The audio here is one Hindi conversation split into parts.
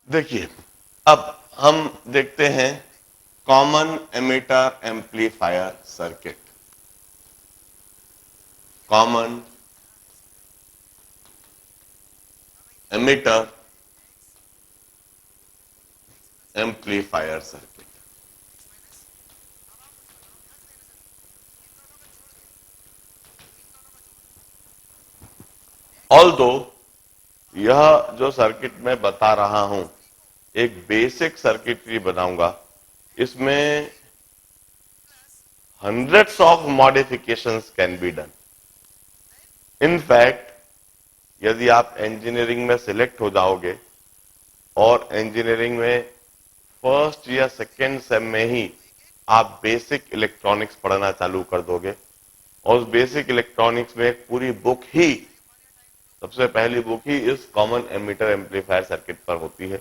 देखिए, अब हम देखते हैं common emitter amplifier circuit. Common emitter amplifier circuit. Although यह जो सर्किट मैं बता रहा हूं, एक बेसिक सर्किटरी बनाऊंगा, इसमें hundreds of modifications can be done. In fact, यदि आप इंजीनियरिंग में सिलेक्ट हो जाओगे और इंजीनियरिंग में फर्स्ट या सेकेंड सेम में ही आप बेसिक इलेक्ट्रॉनिक्स पढ़ना चालू कर दोगे, और उस बेसिक इलेक्ट्रॉनिक्स में एक पूरी बुक ही, सबसे पहली बुक ही इस कॉमन एमिटर एम्पलीफायर सर्किट पर होती है।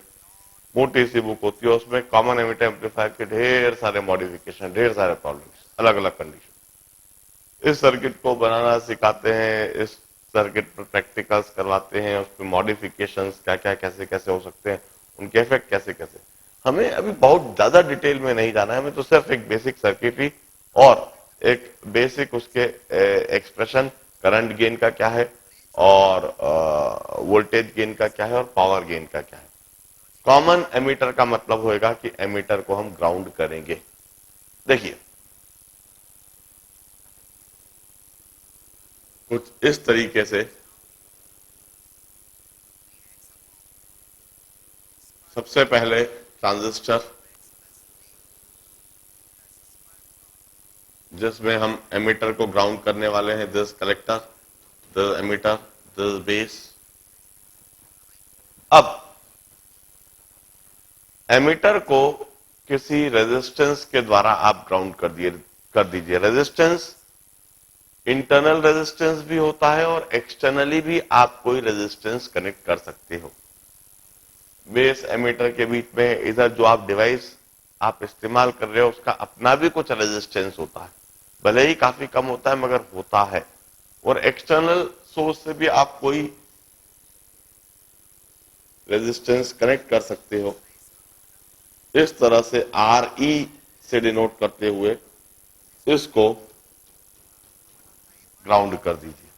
मोटी सी बुक होती है, उसमें कॉमन एमिटर एम्पलीफायर के ढेर सारे मॉडिफिकेशन, ढेर सारे प्रॉब्लम्स, अलग अलग कंडीशन। इस सर्किट को बनाना सिखाते हैं, इस सर्किट पर प्रैक्टिकल्स करवाते हैं, उस पर मॉडिफिकेशंस क्या क्या कैसे कैसे हो सकते हैं, उनके इफेक्ट कैसे कैसे। हमें अभी बहुत ज्यादा डिटेल में नहीं जाना है, हमें तो सिर्फ एक बेसिक सर्किटरी और एक बेसिक उसके एक्सप्रेशन, करंट गेन का क्या है और वोल्टेज गेन का क्या है और पावर गेन का क्या है। कॉमन एमीटर का मतलब होगा कि एमीटर को हम ग्राउंड करेंगे। देखिए, कुछ इस तरीके से सबसे पहले ट्रांजिस्टर, जिसमें हम एमीटर को ग्राउंड करने वाले हैं, this collector, this emitter, this base. अब एमीटर को किसी रेजिस्टेंस के द्वारा आप ग्राउंड कर दीजिए। रेजिस्टेंस इंटरनल रेजिस्टेंस भी होता है और एक्सटर्नली भी आप कोई रेजिस्टेंस कनेक्ट कर सकते हो। बेस एमीटर के बीच में इधर जो आप डिवाइस आप इस्तेमाल कर रहे हो, उसका अपना भी कुछ रेजिस्टेंस होता है, भले ही काफी कम होता है मगर होता है। और एक्सटर्नल सोर्स से भी आप कोई रेजिस्टेंस कनेक्ट कर सकते हो। इस तरह से आर ई से डिनोट करते हुए इसको ग्राउंड कर दीजिए।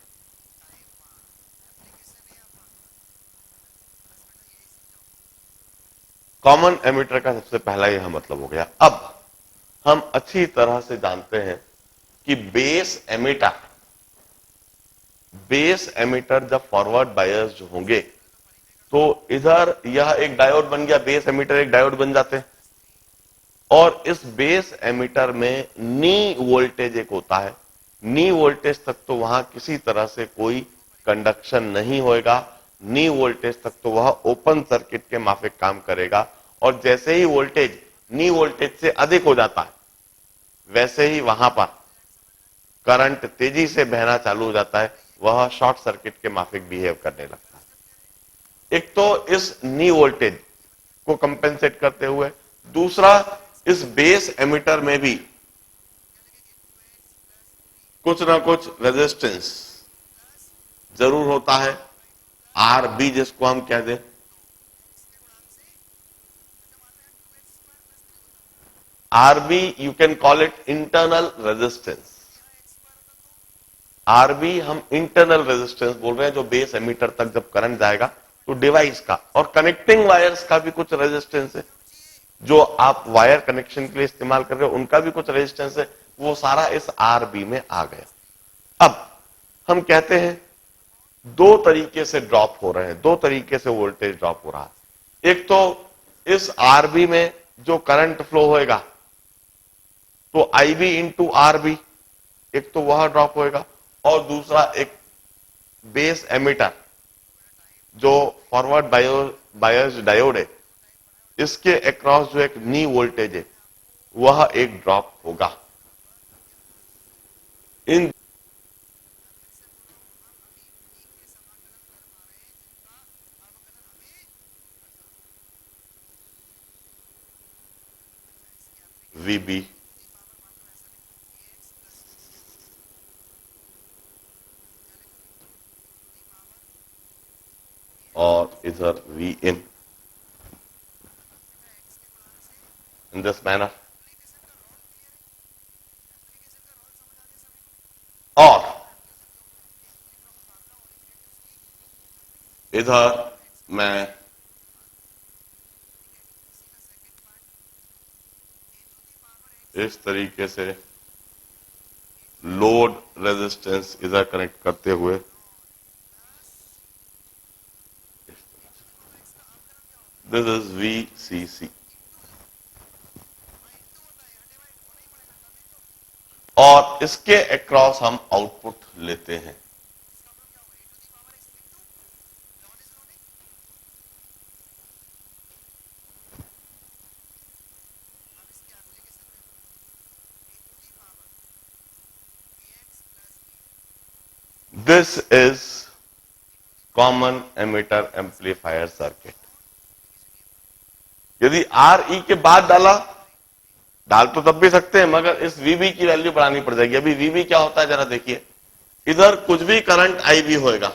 कॉमन एमीटर का सबसे पहला यह मतलब हो गया। अब हम अच्छी तरह से जानते हैं कि बेस एमीटर जब फॉरवर्ड बायस होंगे तो इधर यह एक डायोड बन गया, बेस एमीटर एक डायोड बन जाते हैं, और इस बेस एमीटर में नी वोल्टेज एक होता है। नी वोल्टेज तक तो वहां किसी तरह से कोई कंडक्शन नहीं होएगा। नी वोल्टेज तक तो वह ओपन सर्किट के माफिक काम करेगा, और जैसे ही वोल्टेज नी वोल्टेज से अधिक हो जाता है, वैसे ही वहां पर करंट तेजी से बहना चालू हो जाता है, वह शॉर्ट सर्किट के माफिक बिहेव करने लगता है। एक तो इस नी वोल्टेज को कंपेंसेट करते हुए, दूसरा इस बेस एमिटर में भी कुछ ना कुछ रेजिस्टेंस जरूर होता है, आर बी जिसको हम कह दें। RB you can call it internal resistance. RB हम इंटरनल रेजिस्टेंस बोल रहे हैं, जो बेस एमीटर तक जब करंट जाएगा तो डिवाइस का और कनेक्टिंग वायर्स का भी कुछ रेजिस्टेंस है, जो आप वायर कनेक्शन के लिए इस्तेमाल कर रहे हो उनका भी कुछ रेजिस्टेंस है, वो सारा इस आरबी में आ गया। अब हम कहते हैं दो तरीके से ड्रॉप हो रहे हैं, दो तरीके से वोल्टेज ड्रॉप हो रहा है। एक तो इस आरबी में जो करंट फ्लो होएगा, तो आईबी इंटू आरबी, एक तो वह ड्रॉप होएगा, और दूसरा एक बेस एमिटर जो फॉरवर्ड बायस डायोड है, इसके अक्रॉस जो एक नी वोल्टेज है, वह एक ड्रॉप होगा। इन वीबी और इधर V in. in this manner. और इधर मैं इस तरीके से लोड रेजिस्टेंस इधर कनेक्ट करते हुए दिस इज VCC और इसके अक्रॉस हम आउटपुट लेते हैं। This is common emitter amplifier circuit. यदि RE के बाद डाल तो तब भी सकते हैं, मगर इस VB की वैल्यू बढ़ानी पड़ जाएगी। अभी VB क्या होता है जरा देखिए, इधर कुछ भी करंट IB होएगा,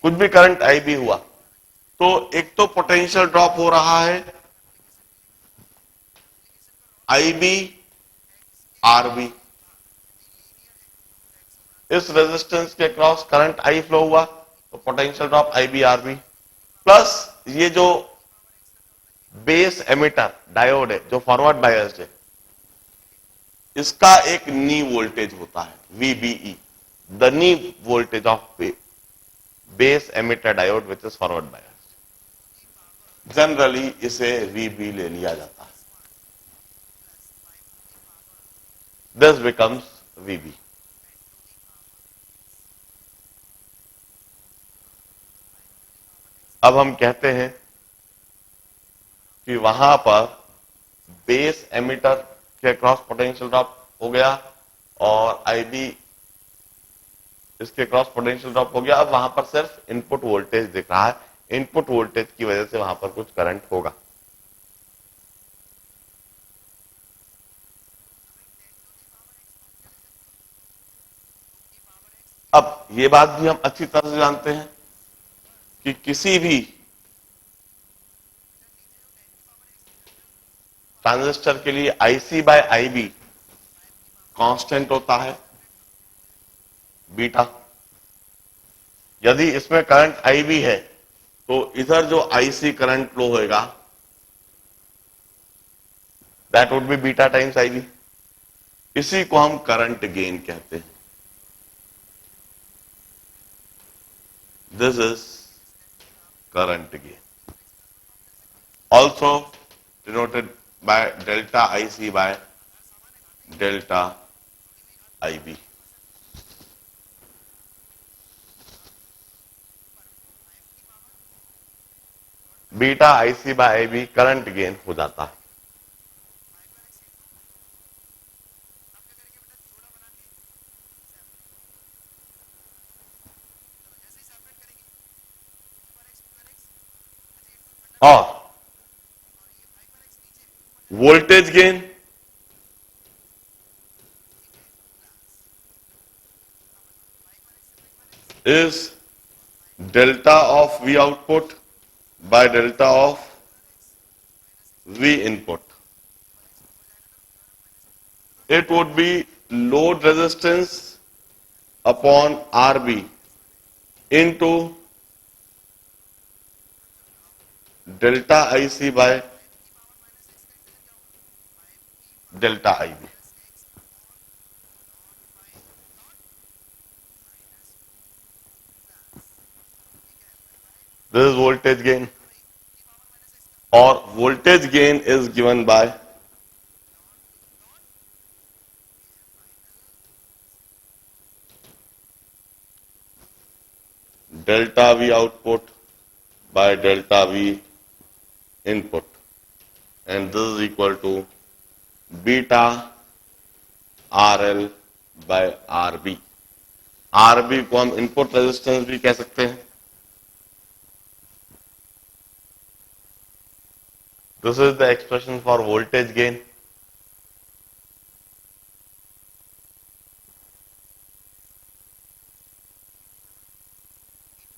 कुछ भी करंट IB हुआ तो एक तो पोटेंशियल ड्रॉप हो रहा है IB RB, इस रेजिस्टेंस के क्रॉस करंट I फ्लो हुआ तो potential drop IB RB, plus ये जो बेस एमिटर डायोड है जो फॉरवर्ड बायस्ड है, इसका एक नी वोल्टेज होता है VBE, the knee voltage of base emitter diode which is forward biased. Generally इसे VB ले लिया जाता है, दिस बिकम्स VB। अब हम कहते हैं कि वहां पर बेस एमिटर के क्रॉस पोटेंशियल ड्रॉप हो गया और IB इसके क्रॉस पोटेंशियल ड्रॉप हो गया। अब वहां पर सिर्फ इनपुट वोल्टेज दिख रहा है, इनपुट वोल्टेज की वजह से वहां पर कुछ करंट होगा। अब ये बात भी हम अच्छी तरह से जानते हैं कि किसी भी ट्रांजिस्टर के लिए IC बाय IB कांस्टेंट होता है बीटा। यदि इसमें करंट IB है तो इधर जो IC करंट फ्लो होएगा that would be beta times IB। इसी को हम करंट गेन कहते हैं। This is current gain, also denoted by delta IC by delta IB। Beta IC by IB current gain हो जाता है। और voltage gain is delta of V output by delta of V input. It would be load resistance upon RB into delta IC by delta IB. This is voltage gain, or voltage gain is given by delta V output by delta V input, and this is equal to beta RL by RB। RB को हम इनपुट रेजिस्टेंस भी कह सकते हैं। This is the expression for voltage gain।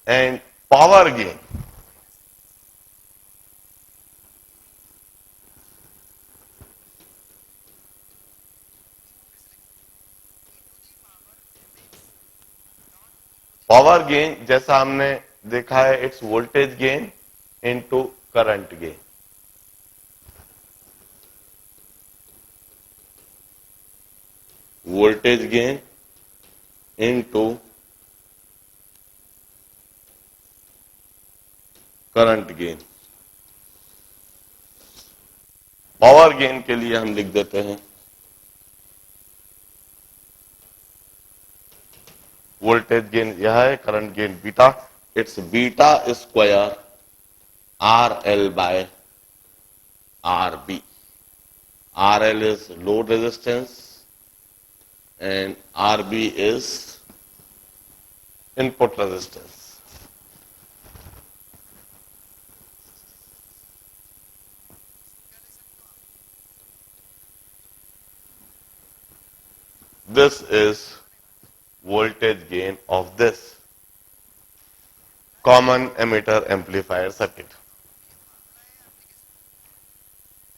And power gain power gain जैसा हमने देखा है, it's voltage gain into current gain. Voltage gain into current gain. Power gain के लिए हम लिख देते हैं वोल्टेज गेन यह है, current gain beta, it's beta square R L by R B. R L is load resistance and RB is input resistance. This is voltage gain of this common emitter amplifier circuit.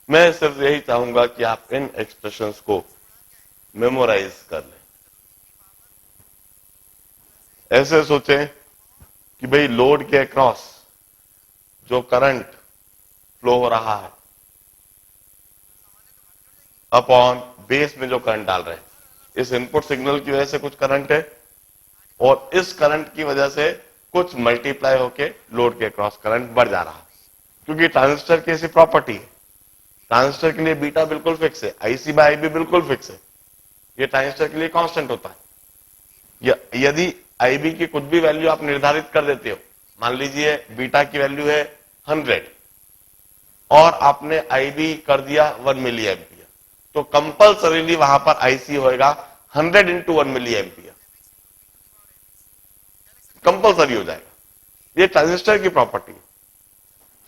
मैं सिर्फ यही चाहूंगा कि आप इन एक्सप्रेशंस को मेमोराइज कर लें। ऐसे सोचें कि भाई लोड के अक्रॉस जो करंट फ्लो हो रहा है अपॉन बेस में जो करंट डाल रहे हैं, इस इनपुट सिग्नल की वजह से कुछ करंट है और इस करंट की वजह से कुछ मल्टीप्लाई होके लोड के अक्रॉस करंट बढ़ जा रहा है, क्योंकि ट्रांजिस्टर की ऐसी प्रॉपर्टी है। ट्रांजिस्टर के लिए बीटा बिल्कुल फिक्स है, आईसी बाय आईबी बिल्कुल फिक्स है, ये ट्रांजिस्टर के लिए कांस्टेंट होता है। यदि आईबी की कुछ भी वैल्यू आप निर्धारित कर देते हो, मान लीजिए बीटा की वैल्यू है 100 और आपने आईबी कर दिया 1 मिली एम्पियर, तो कंपल्सरीली वहां पर आईसी होएगा 100 इंटू 1 मिली एम्पियर, कंपल्सरी हो जाएगा। ये ट्रांजिस्टर की प्रॉपर्टी है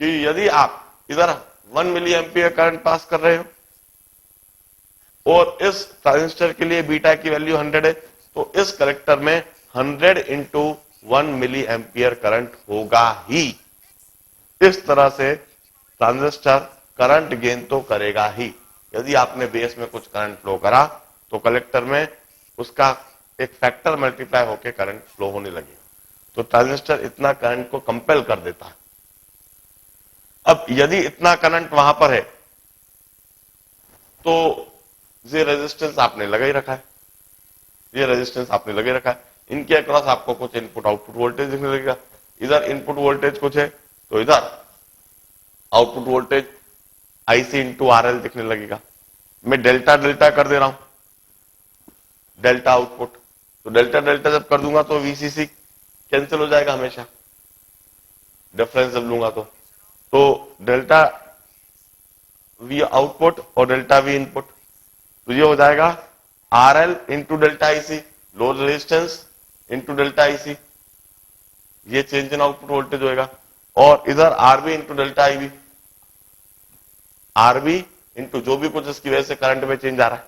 कि यदि आप इधर 1 मिली एम्पियर करंट पास कर रहे हो और इस ट्रांजिस्टर के लिए बीटा की वैल्यू 100 है, तो इस कलेक्टर में 100 इंटू 1 मिली एम्पियर करंट होगा ही। इस तरह से ट्रांजिस्टर करंट गेन तो करेगा ही। यदि आपने बेस में कुछ करंट फ्लो करा तो कलेक्टर में उसका एक फैक्टर मल्टीप्लाई होकर करंट फ्लो होने लगेगा, तो ट्रांजिस्टर इतना करंट को कंपेल कर देता है। अब यदि इतना करंट वहां पर है तो ये रेजिस्टेंस आपने लगा ही रखा है, ये रेजिस्टेंस आपने लगे रखा है, इनके अक्रॉस आपको कुछ इनपुट आउटपुट वोल्टेज दिखने लगेगा। इधर इनपुट वोल्टेज कुछ है तो इधर output voltage IC into RL दिखने लगेगा। मैं डेल्टा डेल्टा कर दे रहा हूं, डेल्टा आउटपुट, तो डेल्टा डेल्टा जब कर दूंगा तो वीसीसी कैंसिल हो जाएगा हमेशा, डिफरेंस जब लूंगा तो डेल्टा वी आउटपुट और डेल्टा वी इनपुट, तो ये हो जाएगा RL into delta IC, load resistance into delta IC, ये चेंज इन आउटपुट वोल्टेज होएगा। और इधर RB into delta IB, RB into जो भी कुछ इसकी वजह से करंट में चेंज आ रहा है,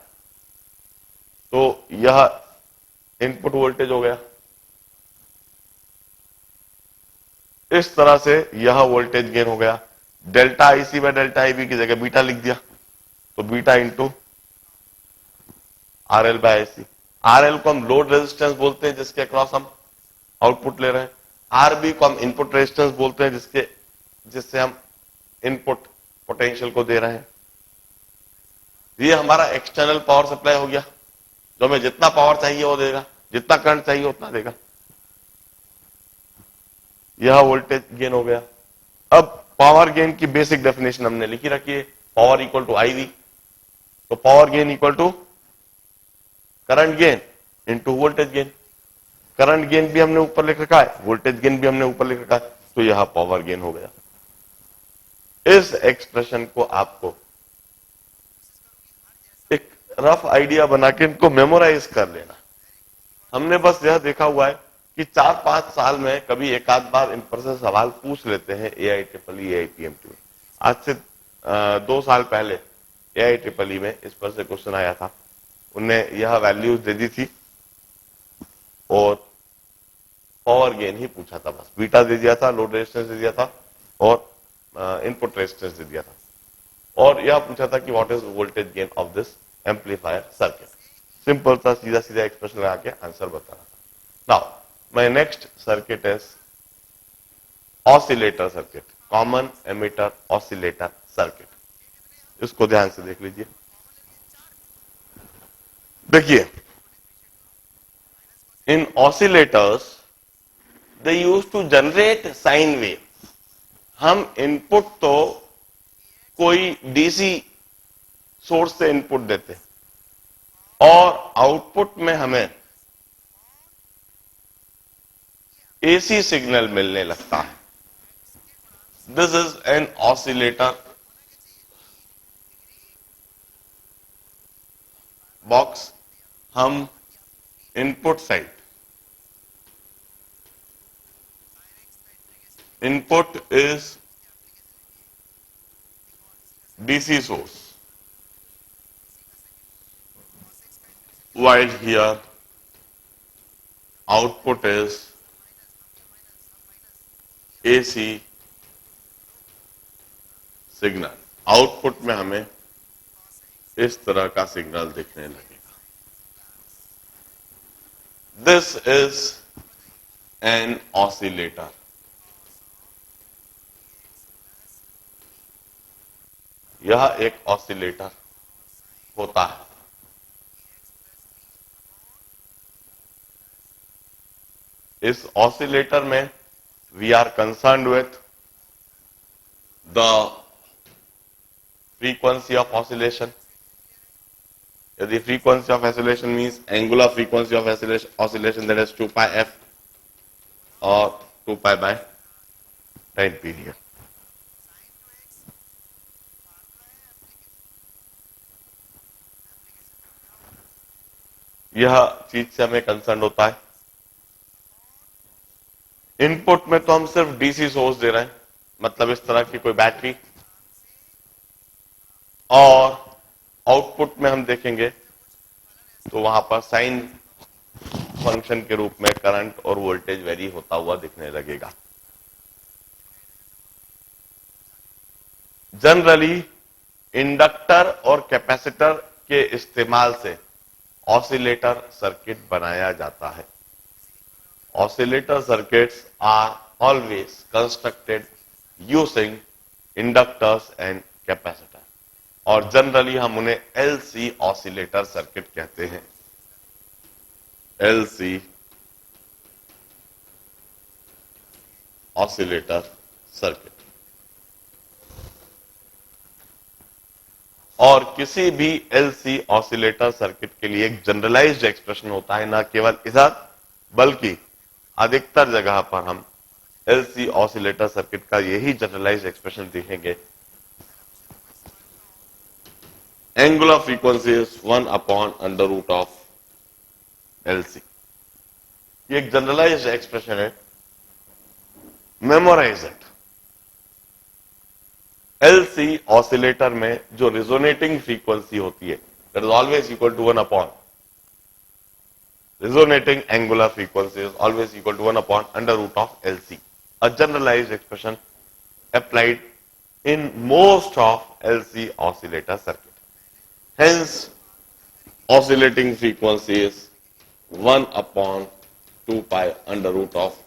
तो यह इनपुट वोल्टेज हो गया। इस तरह से यह वोल्टेज गेन हो गया। Delta IC by delta IB की जगह बीटा लिख दिया, तो beta into RL by IC. RL को हम लोड रेजिस्टेंस बोलते हैं जिसके अक्रॉस हम आउटपुट ले रहे हैं, आरबी को हम इनपुट रेजिस्टेंस बोलते हैं जिससे हम इनपुट पोटेंशियल को दे रहे हैं। ये हमारा एक्सटर्नल पावर सप्लाई हो गया, जो हमें जितना पावर चाहिए वो देगा, जितना करंट चाहिए उतना देगा। यह वोल्टेज गेन हो गया। अब पावर गेन की बेसिक डेफिनेशन हमने लिखी रखी है, पावर इक्वल टू आईवी, तो power gain equal to current gain into voltage gain. Current gain भी हमने ऊपर लिख रखा है, वोल्टेज गेन भी हमने ऊपर लिख रखा है, तो यह पावर गेन हो गया। इस एक्सप्रेशन को आपको एक रफ आइडिया बना के इनको मेमोराइज कर लेना। हमने बस यह देखा हुआ है कि 4-5 साल में कभी एक आध बार इन पर से सवाल पूछ लेते हैं AIEEE AIPMT में। आज से 2 साल पहले AIEEE में इस पर से क्वेश्चन आया था, उनने यह वैल्यूज दे दी थी और पावर गेन ही पूछा था, बस बीटा दे दिया था, लोड रेजिस्टेंस दे दिया था और इनपुट रेजिस्टेंस दे दिया था, और यह पूछा था कि what is voltage gain of this amplifier circuit. Simple था, सीधा सीधा एक्सप्रेशन लगा के आंसर बताना था। Now My next circuit is oscillator circuit, common emitter oscillator circuit. इसको ध्यान से देख लीजिए। देखिए, in oscillators they used to generate sine wave. हम इनपुट तो कोई डीसी सोर्स से इनपुट देते हैं और आउटपुट में हमें एसी सिग्नल मिलने लगता है। This is an oscillator box. हम input side, input is DC source, while here output is AC signal. Output में हमें इस तरह का सिग्नल दिखने लगेगा। This is an oscillator. यह एक ऑसिलेटर होता है। इस ऑसिलेटर में we are concerned with the frequency of oscillation. यदि frequency of oscillation means angular frequency of oscillation, that is 2 pi f or 2 pi by time period. यह चीज से हमें कंसर्न होता है। इनपुट में तो हम सिर्फ डीसी सोर्स दे रहे हैं, मतलब इस तरह की कोई बैटरी, और आउटपुट में हम देखेंगे तो वहां पर साइन फंक्शन के रूप में करंट और वोल्टेज वेरी होता हुआ दिखने लगेगा। जनरली इंडक्टर और कैपेसिटर के इस्तेमाल से ऑसिलेटर सर्किट बनाया जाता है। Oscillator circuits are always constructed using inductors and capacitor, और जनरली हम उन्हें एलसी ऑसिलेटर सर्किट कहते हैं। LC oscillator circuit. और किसी भी एलसी ऑसिलेटर सर्किट के लिए एक जनरलाइज्ड एक्सप्रेशन होता है, न केवल इधर बल्कि अधिकतर जगह पर हम एलसी ऑसिलेटर सर्किट का यही जनरलाइज्ड एक्सप्रेशन देखेंगे। Angular frequency is 1 upon under root of LC. ये एक जनरलाइज्ड एक्सप्रेशन है, मेमोराइज इट। एलसी ऑसिलेटर में जो रिजोनेटिंग फ्रीक्वेंसी होती है, that is always equal to 1 upon resonating angular frequency is always equal to 1 upon under root of LC, a generalised expression applied in most of LC oscillator circuit. Hence, oscillating frequency is 1 upon 2 pi under root of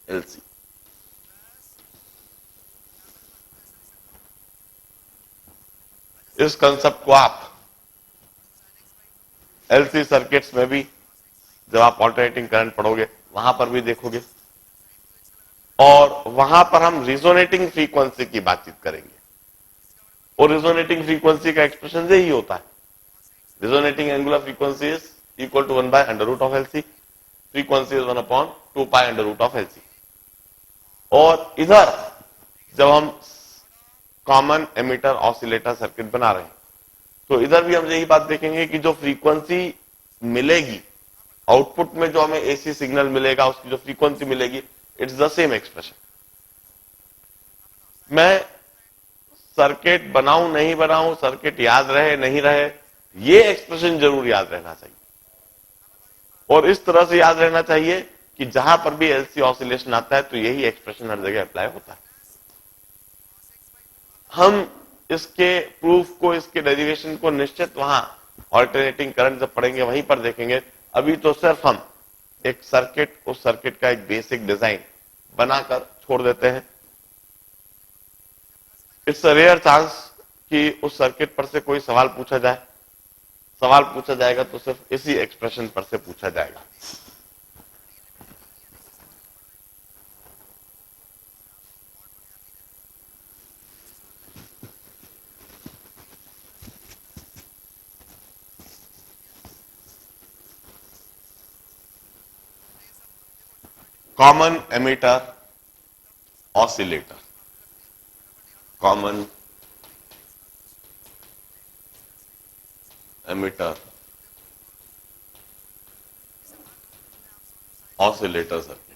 LC. इस कंसेप्ट को आप एलसी सर्किट्स में भी जब आप ऑल्टरनेटिंग करंट पढ़ोगे वहां पर भी देखोगे, और वहां पर हम रिजोनेटिंग फ्रीक्वेंसी की बातचीत करेंगे। और रिजोनेटिंग फ्रीक्वेंसी का एक्सप्रेशन यही होता है, resonating angular frequency is equal to 1 by under root of LC, frequency is 1 upon 2 pi under root of LC. और इधर जब हम कॉमन एमिटर ऑसिलेटर सर्किट बना रहे हैं तो इधर भी हम यही बात देखेंगे कि जो फ्रीक्वेंसी मिलेगी आउटपुट में, जो हमें एसी सिग्नल मिलेगा, उसकी जो फ्रीक्वेंसी मिलेगी, इट्स द सेम एक्सप्रेशन। मैं सर्किट बनाऊं नहीं बनाऊं, सर्किट याद रहे नहीं रहे, ये एक्सप्रेशन जरूर याद रहना चाहिए। और इस तरह से याद रहना चाहिए कि जहां पर भी एलसी ऑसिलेशन आता है तो यही एक्सप्रेशन हर जगह अप्लाई होता है। हम इसके प्रूफ को, इसके डेरिवेशन को निश्चित वहां ऑल्टरनेटिंग करंट जब पढ़ेंगे वहीं पर देखेंगे। अभी तो सिर्फ हम एक सर्किट, उस सर्किट का एक बेसिक डिजाइन बनाकर छोड़ देते हैं। इट्स अ रेयर चांस कि उस सर्किट पर से कोई सवाल पूछा जाए। सवाल पूछा जाएगा तो सिर्फ इसी एक्सप्रेशन पर से पूछा जाएगा। Common ammeter oscillator, common ammeter oscillator circuit.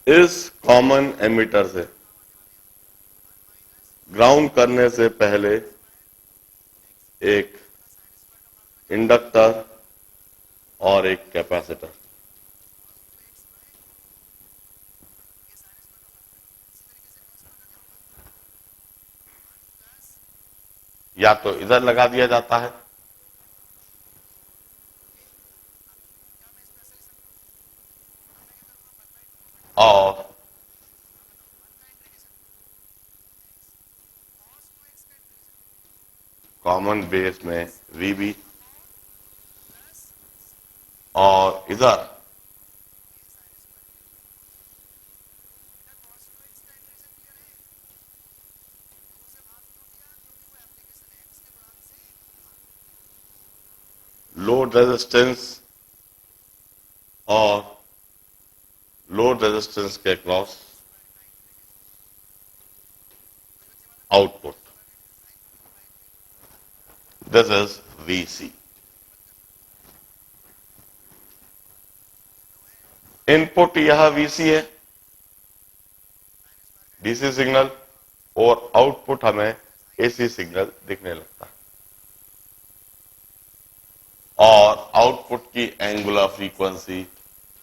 इस कॉमन एमीटर से ग्राउंड करने से पहले एक इंडक्टर और एक कैपेसिटर, या तो इधर लगा दिया जाता है और कॉमन बेस में वीबी, और इधर लोड रेजिस्टेंस और लोड रेजिस्टेंस के across output, this is VC. Input यह वीसी है, डीसी सिग्नल, और आउटपुट हमें एसी सिग्नल दिखने लगता है। और आउटपुट की angular frequency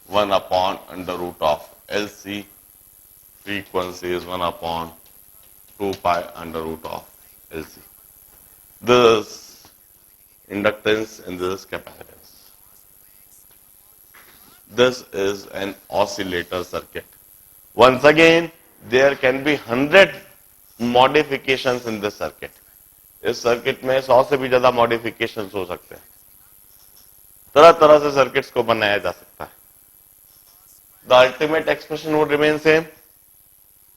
1 upon under root of LC, frequency is 1 upon 2 pi under root of LC. This inductance and this capacitance. This is an oscillator circuit. Once again, there can be 100 modifications in this circuit. इस सर्किट में 100 से भी ज्यादा मॉडिफिकेशंस हो सकते हैं। तरह तरह से सर्किट्स को बनाया जा सकता है। The ultimate expression would remain same.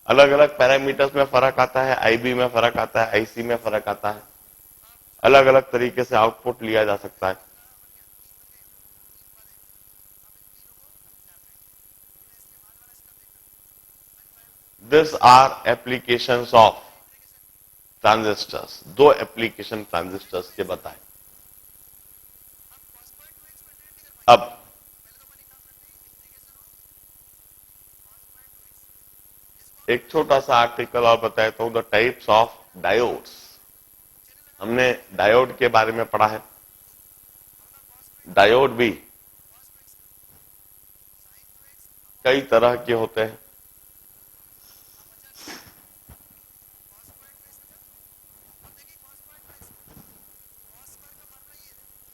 अलग अलग पैरामीटर्स में फर्क आता है, आईबी में फर्क आता है, आईसी में फर्क आता है, अलग अलग तरीके से आउटपुट लिया जा सकता है। This are applications of transistors. दो एप्लीकेशन ट्रांजिस्टर्स के बताएं। अब एक छोटा सा आर्टिकल और बताता हूं, द टाइप्स ऑफ डायोड्स। हमने डायोड के बारे में पढ़ा है। डायोड भी कई तरह के होते हैं।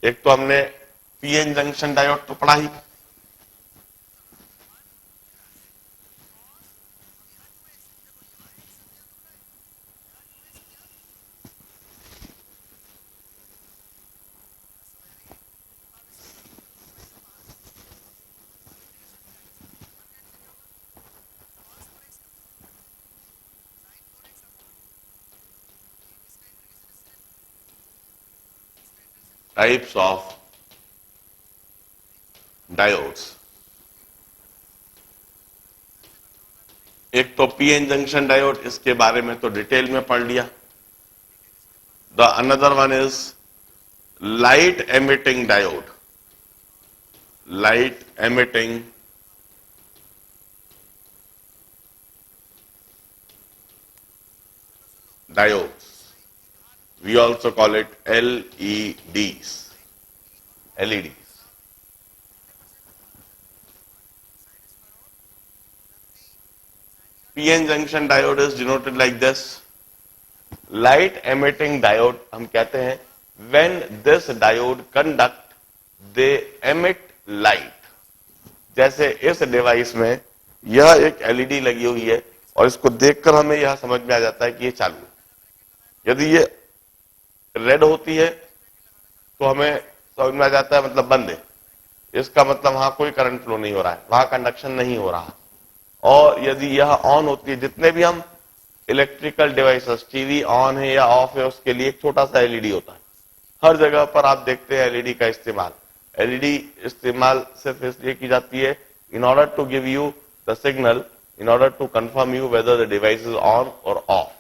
एक तो हमने पीएन जंक्शन डायोड तो पढ़ा ही। Types of diodes. एक तो पीएन जंक्शन डायोड, इसके बारे में तो डिटेल में पढ़ लिया। The another one is light emitting diode. Light emitting diodes. We also call it LEDs. LEDs. PN junction diode is denoted like this. Light emitting diode हम कहते हैं when this diode conduct they emit light. जैसे इस डिवाइस में यह एक एलईडी लगी हुई है और इसको देखकर हमें यह समझ में आ जाता है कि ये चालू है. यदि ये रेड होती है तो हमें समझ में आ जाता है मतलब बंद है. इसका मतलब वहां कोई करंट फ्लो नहीं हो रहा है, वहां कंडक्शन नहीं हो रहा. और यदि यह ऑन होती है, जितने भी हम इलेक्ट्रिकल डिवाइसेस, टीवी ऑन है या ऑफ है, उसके लिए एक छोटा सा एलईडी होता है. हर जगह पर आप देखते हैं एलईडी का इस्तेमाल. एलईडी इस्तेमाल सिर्फ इसलिए की जाती है in order to give you the signal, in order to confirm you whether the device is on और off.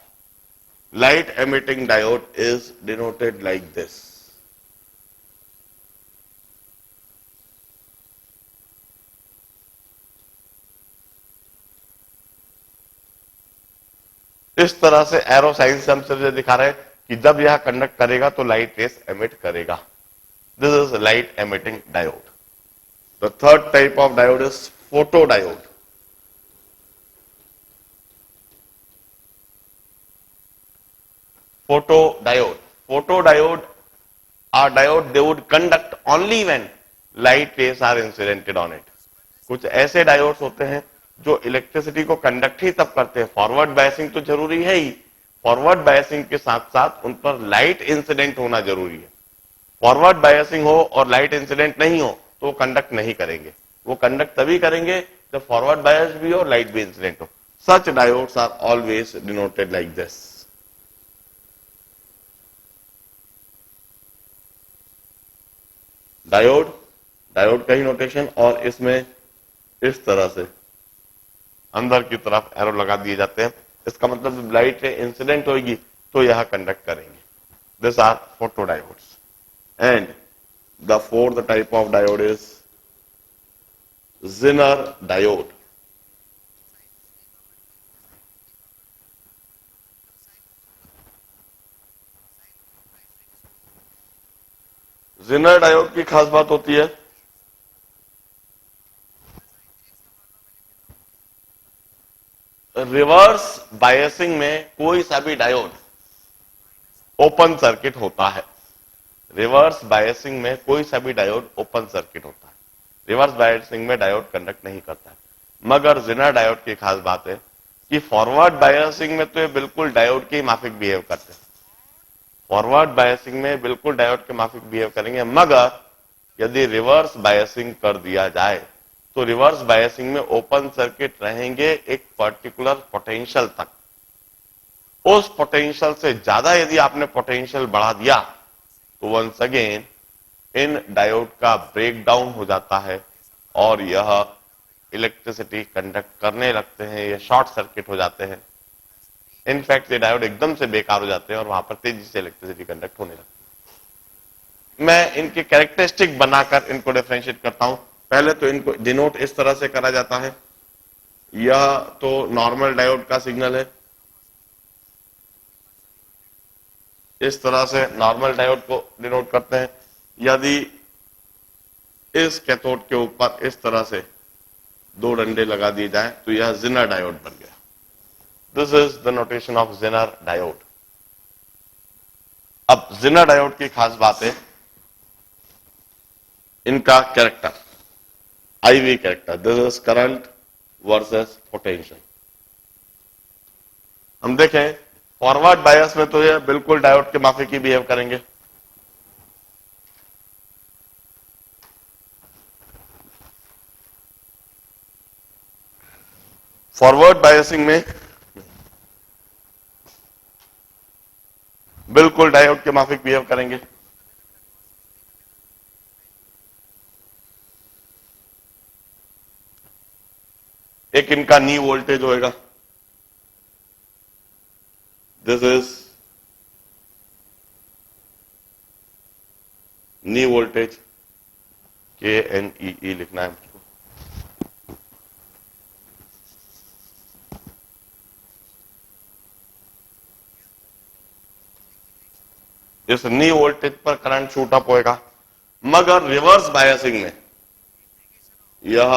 Light emitting diode is denoted like this. इस तरह से एरो साइन से हम सिर्फ दिखा रहे हैं कि जब यह कंडक्ट करेगा तो लाइट रेस एमिट करेगा. This is light emitting diode. The third type of diode is photo diode. Photo diode are diode they would conduct only when light rays are incidented on it. कुछ ऐसे डायोड्स होते हैं जो इलेक्ट्रिसिटी को कंडक्ट ही तब करते हैं. फॉरवर्ड बायसिंग तो जरूरी है ही, फॉरवर्ड बायसिंग के साथ साथ उन पर लाइट इंसिडेंट होना जरूरी है. फॉरवर्ड बायसिंग हो और लाइट इंसिडेंट नहीं हो तो वो कंडक्ट नहीं करेंगे. वो कंडक्ट तभी करेंगे जब फॉरवर्ड बायस भी हो, लाइट भी इंसिडेंट हो. Such diodes are always denoted like this. Diode का ही नोटेशन, और इसमें इस तरह से अंदर की तरफ एरो लगा दिए जाते हैं. इसका मतलब जब लाइट इंसिडेंट होगी तो यह कंडक्ट करेंगे. This are photo diodes. And the fourth type of diode is Zener diode. Zener diode की खास बात होती है रिवर्स बायसिंग में कोई सा भी डायोड ओपन सर्किट होता है. रिवर्स बायसिंग में कोई सा भी डायोड ओपन सर्किट होता है. रिवर्स बायसिंग में डायोड कंडक्ट नहीं करता है. मगर Zener डायोड की खास बात है कि फॉरवर्ड बायसिंग में तो ये बिल्कुल डायोड के माफिक बिहेव करते हैं. फॉरवर्ड बायसिंग में बिल्कुल डायोड के माफिक बिहेव करेंगे. मगर यदि रिवर्स बायसिंग कर दिया जाए तो रिवर्स बायसिंग में ओपन सर्किट रहेंगे एक पर्टिकुलर पोटेंशियल तक. उस पोटेंशियल से ज्यादा यदि आपने पोटेंशियल बढ़ा दिया तो वंस अगेन इन डायोड का ब्रेकडाउन हो जाता है और यह इलेक्ट्रिसिटी कंडक्ट करने लगते हैं, ये शॉर्ट सर्किट हो जाते हैं. इनफैक्ट ये डायोड एकदम से बेकार हो जाते हैं और वहां पर तेजी से इलेक्ट्रिसिटी कंडक्ट होने लगती है. मैं इनके कैरेक्टरिस्टिक बनाकर इनको डिफरेंशिएट करता हूं. पहले तो इनको डिनोट इस तरह से करा जाता है. यह तो नॉर्मल डायोड का सिग्नल है. इस तरह से नॉर्मल डायोड को डिनोट करते हैं. यदि इस कैथोड के ऊपर इस तरह से दो डंडे लगा दिए जाए तो यह Zener डायोड बन गया. This is the notation of Zener diode. अब Zener डायोड की खास बात है इनका character, IV character. This is current versus potential. हम देखें फॉरवर्ड बायस में तो ये बिल्कुल डायोड के माफिक ही बिहेव करेंगे. फॉरवर्ड बायसिंग में बिल्कुल डायोड के माफिक बिहेव करेंगे. एक इनका नी वोल्टेज होएगा. This is knee voltage, KNEE लिखना है मुझको. इस नी वोल्टेज पर करंट शूट अप होएगा. मगर रिवर्स बायसिंग में यह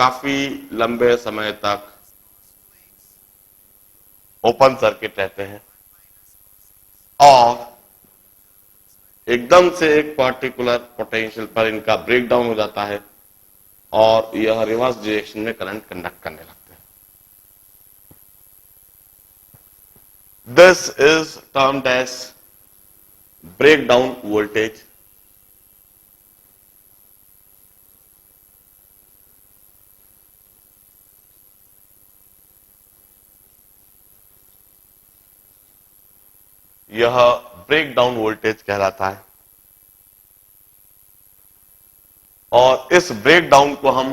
काफी लंबे समय तक ओपन सर्किट रहते हैं और एकदम से एक पर्टिकुलर पोटेंशियल पर इनका ब्रेकडाउन हो जाता है और यह रिवर्स डायरेक्शन में करंट कंडक्ट करने लगते हैं. This is termed as breakdown voltage. यह ब्रेकडाउन वोल्टेज कहलाता है और इस ब्रेकडाउन को हम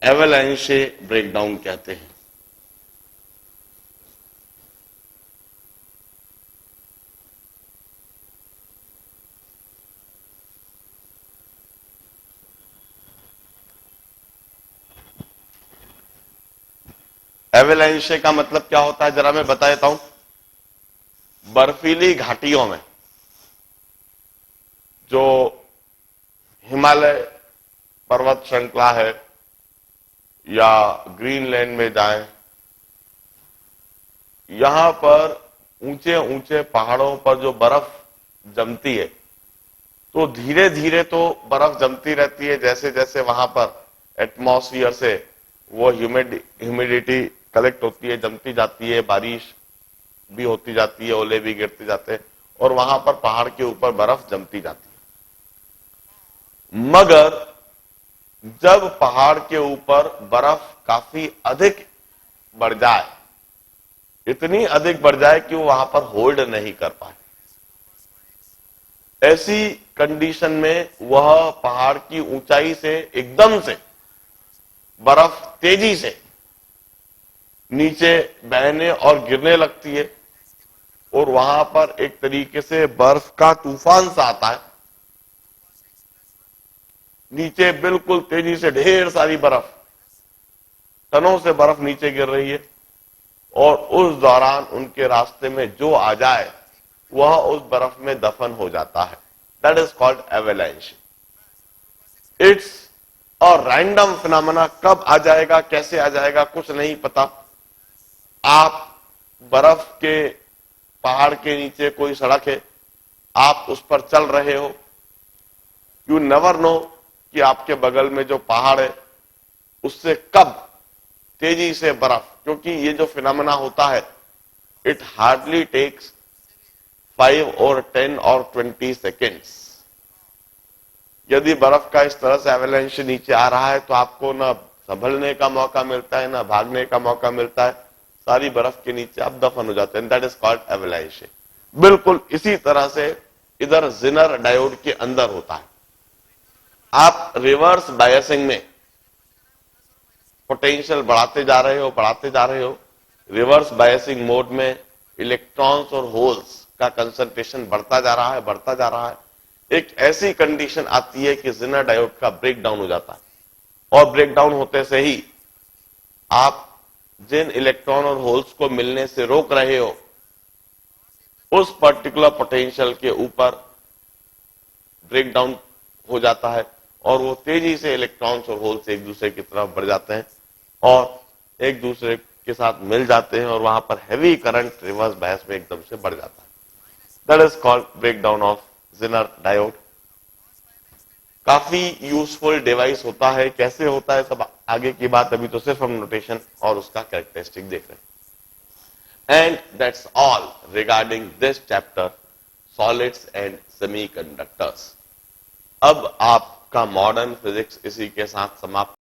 एवलांचे ब्रेकडाउन कहते हैं. एवलांचे का मतलब क्या होता है जरा मैं बता देता हूं. बर्फीली घाटियों में जो हिमालय पर्वत श्रृंखला है या ग्रीनलैंड में जाएं, यहां पर ऊंचे ऊंचे पहाड़ों पर जो बर्फ जमती है तो धीरे धीरे तो बर्फ जमती रहती है. जैसे जैसे वहां पर एटमॉस्फेयर से वो ह्यूमिडिटी कलेक्ट होती है, जमती जाती है, बारिश भी होती जाती है, ओले भी गिरते जाते हैं और वहां पर पहाड़ के ऊपर बर्फ जमती जाती है. मगर जब पहाड़ के ऊपर बर्फ काफी अधिक बढ़ जाए, इतनी अधिक बढ़ जाए कि वो वहां पर होल्ड नहीं कर पाए, ऐसी कंडीशन में वह पहाड़ की ऊंचाई से एकदम से बर्फ तेजी से नीचे बहने और गिरने लगती है और वहां पर एक तरीके से बर्फ का तूफान सा आता है. नीचे बिल्कुल तेजी से ढेर सारी बर्फ, टनों से बर्फ नीचे गिर रही है और उस दौरान उनके रास्ते में जो आ जाए वह उस बर्फ में दफन हो जाता है. That is called avalanche. It's a random phenomena. कब आ जाएगा, कैसे आ जाएगा, कुछ नहीं पता. आप बर्फ के पहाड़ के नीचे कोई सड़क है, आप उस पर चल रहे हो, यू नेवर नो कि आपके बगल में जो पहाड़ है उससे कब तेजी से बर्फ, क्योंकि ये जो फिनोमेना होता है इट हार्डली टेक्स 5 और 10 और 20 सेकेंड्स. यदि बर्फ का इस तरह से एवलांच नीचे आ रहा है तो आपको ना संभलने का मौका मिलता है, ना भागने का मौका मिलता है, सारी बर्फ के नीचे आप दफन हो जाते हैं. That is called avalanche. बिल्कुल इसी तरह से इधर जिनर डायोड के अंदर होता है. आप रिवर्स बायसिंग में पोटेंशियल बढ़ाते जा रहे हो. रिवर्स बायसिंग मोड में इलेक्ट्रॉन्स और होल्स का कंसंट्रेशन बढ़ता जा रहा है. एक ऐसी कंडीशन आती है कि जिनर डायोड का ब्रेकडाउन हो जाता है और ब्रेकडाउन होते से ही आप जिन इलेक्ट्रॉन और होल्स को मिलने से रोक रहे हो उस पर्टिकुलर पोटेंशियल के ऊपर ब्रेकडाउन हो जाता है और वो तेजी से इलेक्ट्रॉन्स और होल्स एक दूसरे की तरफ बढ़ जाते हैं और एक दूसरे के साथ मिल जाते हैं और वहां पर हैवी करंट रिवर्स बायस में एकदम से बढ़ जाता है. That is called breakdown of zener diode. काफी यूजफुल डिवाइस होता है. कैसे होता है सब आगे की बात, अभी तो सिर्फ हम नोटेशन और उसका कैरेक्टरिस्टिक देख रहे हैं. And that's all regarding this chapter solids and semiconductors. अब आपका मॉडर्न फिजिक्स इसी के साथ समाप्त